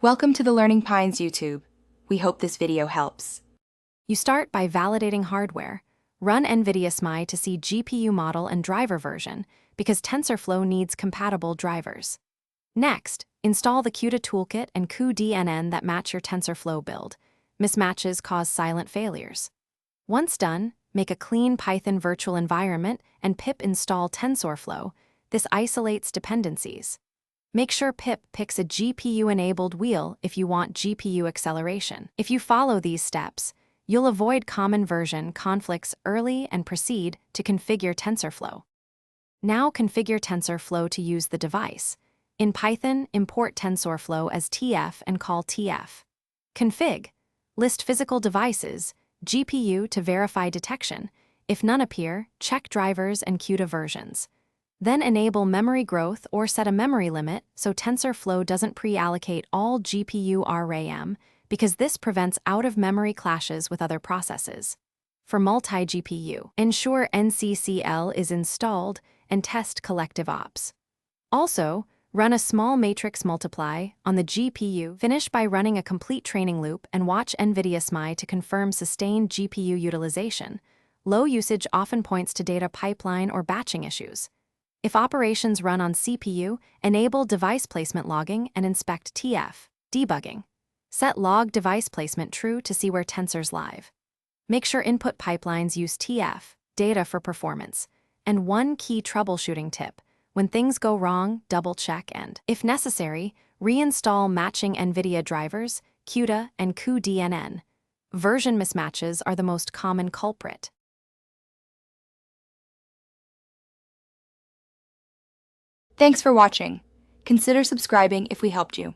Welcome to the Learning Pines YouTube. We hope this video helps. You start by validating hardware. Run NVIDIA SMI to see GPU model and driver version because Tensorflow needs compatible drivers. Next, install the CUDA toolkit and cuDNN that match your Tensorflow build. Mismatches cause silent failures. Once done, make a clean Python virtual environment and pip install Tensorflow. This isolates dependencies. Make sure pip picks a GPU-enabled wheel if you want GPU acceleration. If you follow these steps, you'll avoid common version conflicts early and proceed to configure Tensorflow. Now configure Tensorflow to use the device. In Python, import Tensorflow as TF and call TF. Config. List physical devices, GPU to verify detection. If none appear, check drivers and CUDA versions. Then enable memory growth or set a memory limit so Tensorflow doesn't pre-allocate all GPU RAM because this prevents out-of-memory clashes with other processes. For multi-GPU, ensure NCCL is installed and test collective ops. Also, run a small matrix multiply on the GPU. Finish by running a complete training loop and watch NVIDIA SMI to confirm sustained GPU utilization. Low usage often points to data pipeline or batching issues. If operations run on CPU, enable device placement logging and inspect TF. Debugging. Set log device placement true to see where Tensor's live. Make sure input pipelines use TF, data for performance. And one key troubleshooting tip: when things go wrong, double-check and, if necessary, reinstall matching NVIDIA drivers, CUDA, and cuDNN. Version mismatches are the most common culprit. Thanks for watching. Consider subscribing if we helped you.